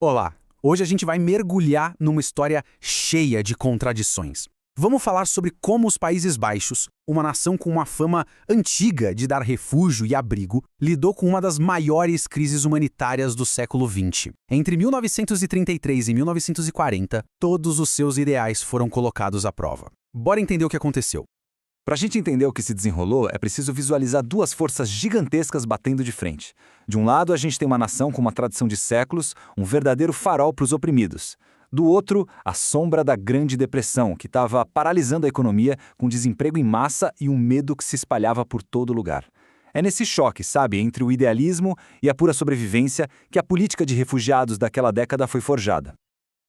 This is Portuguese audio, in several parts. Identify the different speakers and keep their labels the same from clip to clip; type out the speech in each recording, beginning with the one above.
Speaker 1: Olá! Hoje a gente vai mergulhar numa história cheia de contradições. Vamos falar sobre como os Países Baixos, uma nação com uma fama antiga de dar refúgio e abrigo, lidou com uma das maiores crises humanitárias do século XX. Entre 1933 e 1940, todos os seus ideais foram colocados à prova. Bora entender o que aconteceu.
Speaker 2: Para a gente entender o que se desenrolou, é preciso visualizar duas forças gigantescas batendo de frente. De um lado, a gente tem uma nação com uma tradição de séculos, um verdadeiro farol para os oprimidos. Do outro, a sombra da Grande Depressão, que estava paralisando a economia, com desemprego em massa e um medo que se espalhava por todo lugar. É nesse choque, sabe, entre o idealismo e a pura sobrevivência, que a política de refugiados daquela década foi forjada.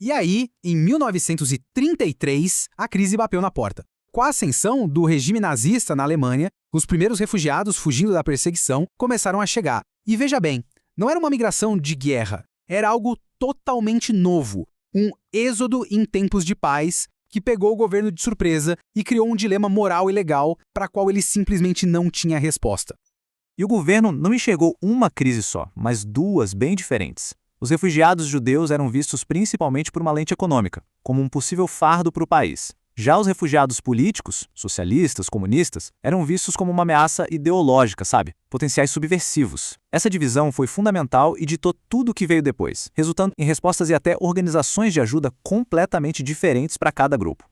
Speaker 1: E aí, em 1933, a crise bateu na porta. Com a ascensão do regime nazista na Alemanha, os primeiros refugiados fugindo da perseguição começaram a chegar. E veja bem, não era uma migração de guerra, era algo totalmente novo, um êxodo em tempos de paz que pegou o governo de surpresa e criou um dilema moral e legal para qual ele simplesmente não tinha resposta.
Speaker 3: E o governo não enxergou uma crise só, mas duas bem diferentes. Os refugiados judeus eram vistos principalmente por uma lente econômica, como um possível fardo para o país. Já os refugiados políticos, socialistas, comunistas, eram vistos como uma ameaça ideológica, sabe? Potenciais subversivos. Essa divisão foi fundamental e ditou tudo o que veio depois, resultando em respostas e até organizações de ajuda completamente diferentes para cada grupo.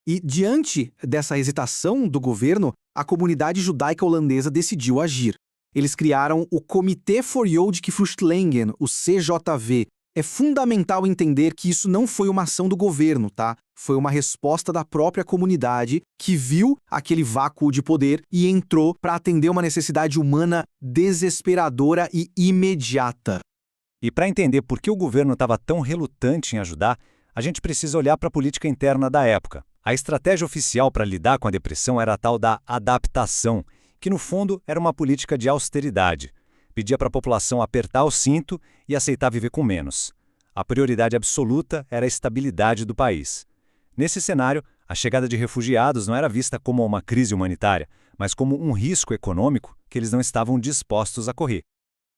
Speaker 4: E, diante dessa hesitação do governo, a comunidade judaica holandesa decidiu agir. Eles criaram o Comitê voor Joodse Vluchtelingen, o CJV. É fundamental entender que isso não foi uma ação do governo, tá? Foi uma resposta da própria comunidade que viu aquele vácuo de poder e entrou para atender uma necessidade humana desesperadora e imediata.
Speaker 2: E para entender por que o governo estava tão relutante em ajudar, a gente precisa olhar para a política interna da época. A estratégia oficial para lidar com a depressão era a tal da adaptação, que no fundo era uma política de austeridade. Pedia para a população apertar o cinto e aceitar viver com menos. A prioridade absoluta era a estabilidade do país. Nesse cenário, a chegada de refugiados não era vista como uma crise humanitária, mas como um risco econômico que eles não estavam dispostos a correr.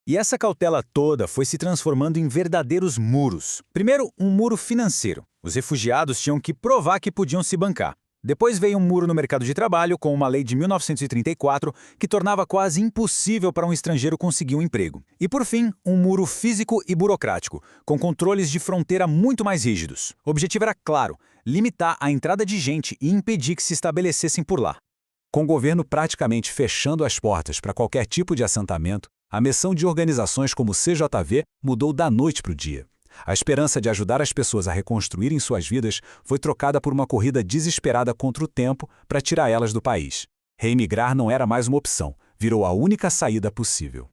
Speaker 5: E essa cautela toda foi se transformando em verdadeiros muros. Primeiro, um muro financeiro. Os refugiados tinham que provar que podiam se bancar. Depois veio um muro no mercado de trabalho, com uma lei de 1934 que tornava quase impossível para um estrangeiro conseguir um emprego. E por fim, um muro físico e burocrático, com controles de fronteira muito mais rígidos. O objetivo era claro: limitar a entrada de gente e impedir que se estabelecessem por lá.
Speaker 2: Com o governo praticamente fechando as portas para qualquer tipo de assentamento, a missão de organizações como o CJV mudou da noite para o dia. A esperança de ajudar as pessoas a reconstruírem suas vidas foi trocada por uma corrida desesperada contra o tempo para tirar elas do país. Reemigrar não era mais uma opção, virou a única saída possível.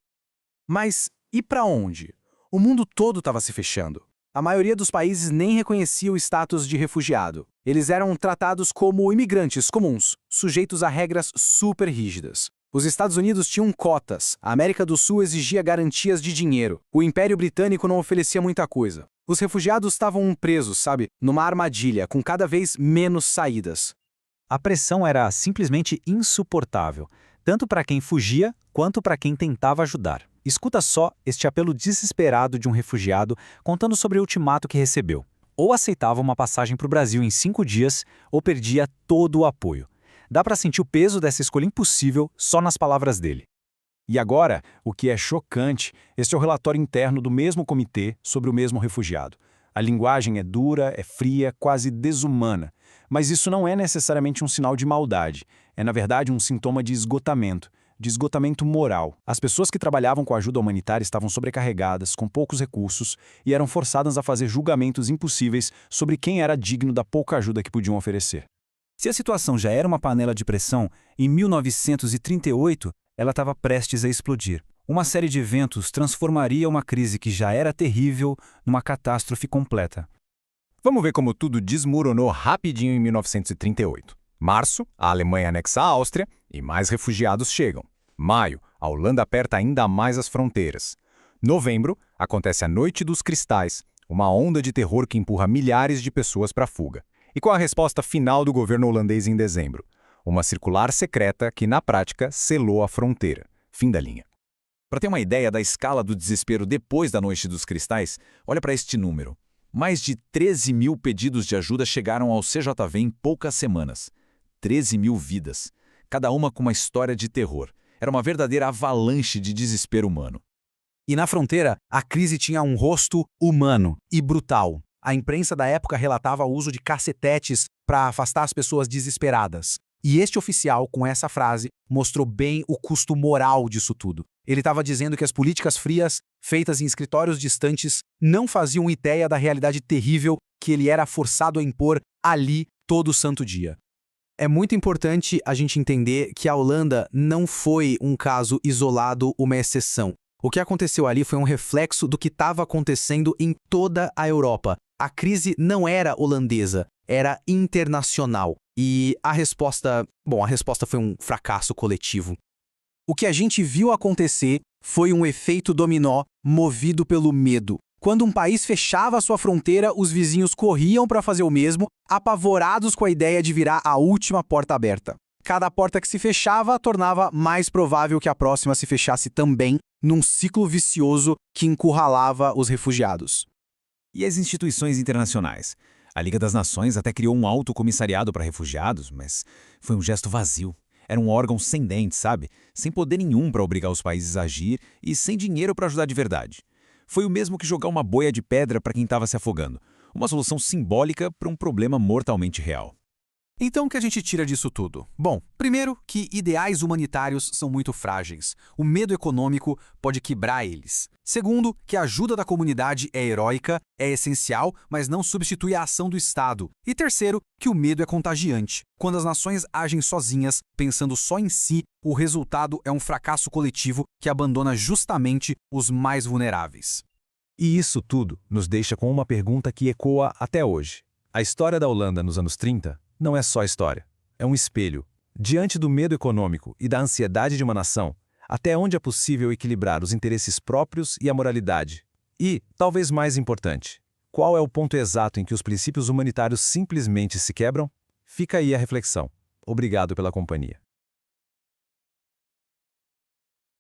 Speaker 1: Mas e para onde? O mundo todo estava se fechando. A maioria dos países nem reconhecia o status de refugiado. Eles eram tratados como imigrantes comuns, sujeitos a regras super rígidas. Os Estados Unidos tinham cotas, a América do Sul exigia garantias de dinheiro, o Império Britânico não oferecia muita coisa. Os refugiados estavam presos, sabe, numa armadilha, com cada vez menos saídas.
Speaker 3: A pressão era simplesmente insuportável, tanto para quem fugia quanto para quem tentava ajudar. Escuta só este apelo desesperado de um refugiado contando sobre o ultimato que recebeu. Ou aceitava uma passagem para o Brasil em 5 dias, ou perdia todo o apoio. Dá para sentir o peso dessa escolha impossível só nas palavras dele.
Speaker 2: E agora, o que é chocante, este é o relatório interno do mesmo comitê sobre o mesmo refugiado. A linguagem é dura, é fria, quase desumana. Mas isso não é necessariamente um sinal de maldade. É, na verdade, um sintoma de esgotamento moral. As pessoas que trabalhavam com ajuda humanitária estavam sobrecarregadas, com poucos recursos, e eram forçadas a fazer julgamentos impossíveis sobre quem era digno da pouca ajuda que podiam oferecer.
Speaker 5: Se a situação já era uma panela de pressão, em 1938 ela estava prestes a explodir. Uma série de eventos transformaria uma crise que já era terrível numa catástrofe completa.
Speaker 2: Vamos ver como tudo desmoronou rapidinho em 1938. Março, a Alemanha anexa a Áustria e mais refugiados chegam. Maio, a Holanda aperta ainda mais as fronteiras. Novembro, acontece a Noite dos Cristais, uma onda de terror que empurra milhares de pessoas para a fuga. E qual a resposta final do governo holandês em dezembro? Uma circular secreta que, na prática, selou a fronteira. Fim da linha. Para ter uma ideia da escala do desespero depois da Noite dos Cristais, olha para este número. Mais de 13 mil pedidos de ajuda chegaram ao CJV em poucas semanas. 13 mil vidas, cada uma com uma história de terror. Era uma verdadeira avalanche de desespero humano.
Speaker 1: E na fronteira, a crise tinha um rosto humano e brutal. A imprensa da época relatava o uso de cacetetes para afastar as pessoas desesperadas. E este oficial, com essa frase, mostrou bem o custo moral disso tudo. Ele estava dizendo que as políticas frias, feitas em escritórios distantes, não faziam ideia da realidade terrível que ele era forçado a impor ali todo santo dia. É muito importante a gente entender que a Holanda não foi um caso isolado, uma exceção. O que aconteceu ali foi um reflexo do que estava acontecendo em toda a Europa. A crise não era holandesa, era internacional. E a resposta foi um fracasso coletivo. O que a gente viu acontecer foi um efeito dominó movido pelo medo. Quando um país fechava sua fronteira, os vizinhos corriam para fazer o mesmo, apavorados com a ideia de virar a última porta aberta. Cada porta que se fechava tornava mais provável que a próxima se fechasse também, num ciclo vicioso que encurralava os refugiados.
Speaker 2: E as instituições internacionais? A Liga das Nações até criou um alto comissariado para refugiados, mas foi um gesto vazio. Era um órgão sem dentes, sabe? Sem poder nenhum para obrigar os países a agir e sem dinheiro para ajudar de verdade. Foi o mesmo que jogar uma boia de pedra para quem estava se afogando. Uma solução simbólica para um problema mortalmente real.
Speaker 1: Então, o que a gente tira disso tudo? Bom, primeiro, que ideais humanitários são muito frágeis. O medo econômico pode quebrar eles. Segundo, que a ajuda da comunidade é heróica, é essencial, mas não substitui a ação do Estado. E terceiro, que o medo é contagiante. Quando as nações agem sozinhas, pensando só em si, o resultado é um fracasso coletivo que abandona justamente os mais vulneráveis.
Speaker 3: E isso tudo nos deixa com uma pergunta que ecoa até hoje. A história da Holanda nos anos 30 não é só história, é um espelho. Diante do medo econômico e da ansiedade de uma nação, até onde é possível equilibrar os interesses próprios e a moralidade? E, talvez mais importante, qual é o ponto exato em que os princípios humanitários simplesmente se quebram? Fica aí a reflexão. Obrigado pela companhia.